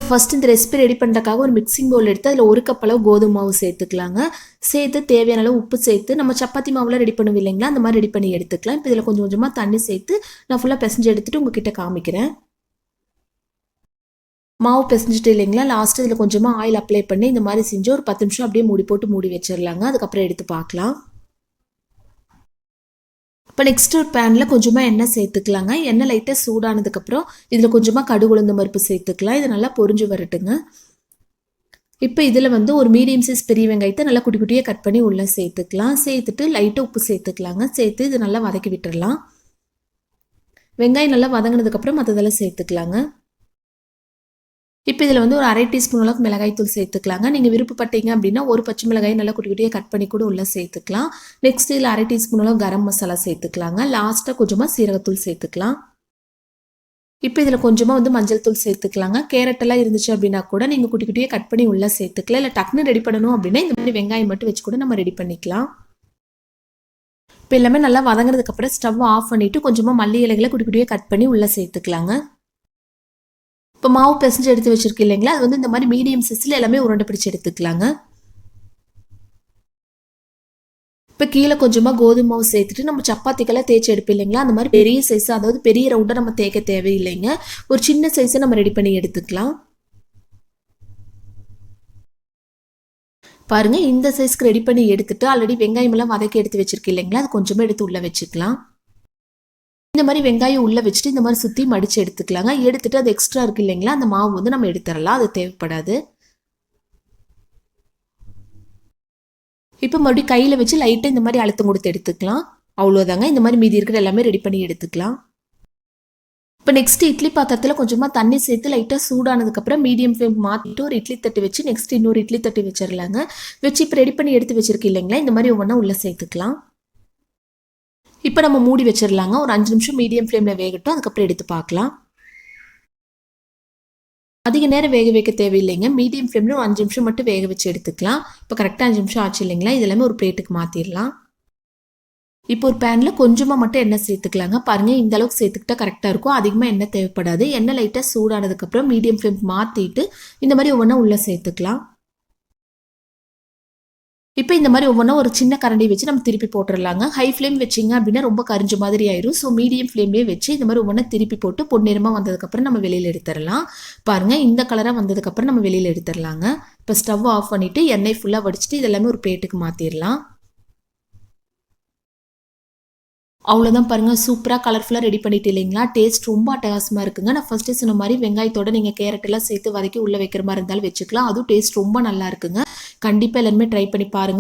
First இந்த recipe ready பண்ணுறதுக்காக ஒரு மிக்சிங் பவுல் எடுத்து அதில் 1 கப் அளவு கோதுமை மாவு சேர்த்துக்கலாங்க. சேர்த்து தேவையான அளவு உப்பு சேர்த்து நம்ம சப்பாத்தி மாவுலாம் ரெடி பண்ணுவோம் இல்லைங்களா, அந்த மாதிரி ரெடி பண்ணி எடுத்துக்கலாம். இப்போ இதில் கொஞ்சம் கொஞ்சமாக தண்ணி சேர்த்து நான் ஃபுல்லாக பிசைஞ்சு எடுத்துகிட்டு உங்ககிட்ட காமிக்கிறேன். மாவு பிசைஞ்சிட்டு இல்லைங்களா, லாஸ்ட்டு இதில் கொஞ்சமாக ஆயில் அப்ளை பண்ணி இந்த மாதிரி செஞ்சு ஒரு 10 நிமிஷம் அப்படியே மூடி போட்டு மூடி வச்சிடலாங்க. அதுக்கப்புறம் எடுத்து பார்க்கலாம். இப்போ நெக்ஸ்ட் ஒரு பேனில் கொஞ்சமாக எண்ணெய் சேர்த்துக்கலாங்க. எண்ணெய் லைட்டாக சூடானதுக்கப்புறம் இதில் கொஞ்சமாக கடுகு உளுந்து பருப்பு சேர்த்துக்கலாம். இது நல்லா பொரிஞ்சு வரட்டுங்க. இப்போ இதில் வந்து ஒரு மீடியம் சைஸ் பெரிய வெங்காயத்தை நல்லா குட்டி குட்டியாக கட் பண்ணி உள்ளே சேர்த்துக்கலாம். சேர்த்துட்டு லைட்டாக உப்பு சேர்த்துக்கலாங்க. சேர்த்து இது நல்லா வதக்கி விட்டுடலாம். வெங்காயம் நல்லா வதங்கினதுக்கப்புறம் மற்றதெல்லாம் சேர்த்துக்கலாங்க. இப்போ இதில் வந்து ஒரு 1/2 டீஸ்பூன் அளவுக்கு மிளகாய்த்தூள் சேர்த்துக்கலாங்க. நீங்கள் விருப்பப்பட்டீங்க அப்படின்னா ஒரு பச்சை மிளகாய் நல்லா குட்டி குட்டியாக கட் பண்ணி கூட உள்ளே சேர்த்துக்கலாம். நெக்ஸ்ட் இதில் 1/2 டீஸ்பூன் அளவு கரம் மசாலா சேர்த்துக்கலாங்க. லாஸ்ட்டாக கொஞ்சமாக சீரகத்தூள் சேர்த்துக்கலாம். இப்போ இதில் கொஞ்சமாக வந்து மஞ்சள் தூள் சேர்த்துக்கலாங்க. கேரட் எல்லாம் இருந்துச்சு அப்படின்னா கூட நீங்கள் குட்டி குட்டியாக கட் பண்ணி உள்ளே சேர்த்துக்கலாம். இல்லை டக்குன்னு ரெடி பண்ணணும் அப்படின்னா இந்த மாதிரி வெங்காயம் மட்டும் வச்சு கூட நம்ம ரெடி பண்ணிக்கலாம். இப்போ எல்லாமே நல்லா வதங்கினதுக்கப்புறம் ஸ்டவ் ஆஃப் பண்ணிவிட்டு கொஞ்சமாக மல்லி இலைகளை குட்டி குட்டியாக கட் பண்ணி உள்ளே சேர்த்துக்கலாங்க. இப்போ மாவு பிசைஞ்சு எடுத்து வச்சிருக்கு இல்லைங்களா, அது வந்து இந்த மாதிரி மீடியம் சைஸில் எல்லாமே உருண்டை பிடிச்சி எடுத்துக்கலாங்க. இப்போ கீழே கொஞ்சமாக கோதுமை மாவு சேர்த்துட்டு நம்ம சப்பாத்திக்கெல்லாம் தேய்ச்சி எடுப்போம் இல்லைங்களா, அந்த மாதிரி பெரிய சைஸ், அதாவது பெரிய ரவுண்டாக நம்ம தேய்க்க தேவையில்லைங்க. ஒரு சின்ன சைஸை நம்ம ரெடி பண்ணி எடுத்துக்கலாம். பாருங்கள், இந்த சைஸ்க்கு ரெடி பண்ணி எடுத்துட்டு ஆல்ரெடி வெங்காயமெல்லாம் வதக்கி எடுத்து வச்சிருக்கு இல்லைங்களா, அது கொஞ்சமாக எடுத்து உள்ளே வச்சுக்கலாம். இந்த மாதிரி வெங்காயம் உள்ளே வச்சுட்டு இந்த மாதிரி சுற்றி மடித்து எடுத்துக்கலாங்க. எடுத்துட்டு அது எக்ஸ்ட்ரா இருக்குது இல்லைங்களா, அந்த மாவு வந்து நம்ம எடுத்துடலாம். அது தேவைப்படாது. இப்போ மறுபடியும் கையில் வச்சு லைட்டாக இந்த மாதிரி அழுத்தம் கொடுத்து எடுத்துக்கலாம். அவ்வளோதாங்க. இந்த மாதிரி மீதி இருக்கிற எல்லாமே ரெடி பண்ணி எடுத்துக்கலாம். இப்போ நெக்ஸ்ட் இட்லி பாத்திரத்தில் கொஞ்சமாக தண்ணி சேர்த்து லைட்டாக சூடானதுக்கப்புறம் மீடியம் ஃப்ளேம் மாற்றிட்டு ஒரு இட்லி தட்டு வச்சு நெக்ஸ்ட் இன்னொரு இட்லி தட்டு வச்சிடலாங்க. வச்சு இப்போ ரெடி பண்ணி எடுத்து வச்சிருக்கு இல்லைங்களா, இந்த மாதிரி ஒவ்வொன்றா உள்ளே சேர்த்துக்கலாம். இப்போ நம்ம மூடி வச்சிடலாங்க. ஒரு 5 நிமிஷம் மீடியம் ஃப்ளேமில் வேகட்டும். அதுக்கப்புறம் எடுத்து பார்க்கலாம். அதிக நேரம் வேக வைக்க தேவையில்லைங்க. மீடியம் ஃப்ளேமில் ஒரு 5 நிமிஷம் மட்டும் வேக வச்சு எடுத்துக்கலாம். இப்போ கரெக்டாக 5 நிமிஷம் ஆச்சு இல்லைங்களா, இது எல்லாமே ஒரு பிளேட்டுக்கு மாற்றிடலாம். இப்போ ஒரு பேனில் கொஞ்சமாக மட்டும் எண்ணெய் சேர்த்துக்கலாங்க. பாருங்கள், இந்த அளவுக்கு சேர்த்துக்கிட்டா கரெக்டாக இருக்கும். அதிகமாக எண்ணெய் தேவைப்படாது. எண்ணெய் லைட்டாக சூடானதுக்கப்புறம் மீடியம் ஃப்ளேம் மாற்றிட்டு இந்த மாதிரி ஒவ்வொன்றா உள்ளே சேர்த்துக்கலாம். இப்போ இந்த மாதிரி ஒவ்வொன்றா ஒரு சின்ன கரண்டி வச்சு நம்ம திருப்பி போட்டுடலாங்க. ஹை ஃப்ளேம் வச்சிங்க அப்படின்னா ரொம்ப கரிஞ்ச மாதிரி ஆயிரும். ஸோ மீடியம் ஃப்ளேம்லேயே வச்சு இந்த மாதிரி ஒவ்வொன்றா திருப்பி போட்டு பொன்னிறமாக வந்ததுக்கப்புறம் நம்ம வெளியில் எடுத்துடலாம். பாருங்கள், இந்த கலராக வந்ததுக்கப்புறம் நம்ம வெளியில் எடுத்துடலாங்க. இப்போ ஸ்டவ் ஆஃப் பண்ணிவிட்டு எண்ணெய் ஃபுல்லாக வடிச்சிட்டு இதெல்லாமே ஒரு பிளேட்டுக்கு மாற்றிடலாம். அவ்வளோதான் பாருங்கள், சூப்பராக கலர்ஃபுல்லாக ரெடி பண்ணிட்டு இல்லைங்களா. டேஸ்ட் ரொம்ப அட்டகாசமாக இருக்குங்க. நான் ஃபஸ்ட்டு சொன்ன மாதிரி வெங்காயத்தோட நீங்கள் கேரட் எல்லாம் சேர்த்து வதக்கி உள்ளே வைக்கிற மாதிரி இருந்தாலும் வச்சுக்கலாம். அதுவும் டேஸ்ட் ரொம்ப நல்லா இருக்குங்க. கண்டிப்பாக எல்லாருமே ட்ரை பண்ணி பாருங்கள்.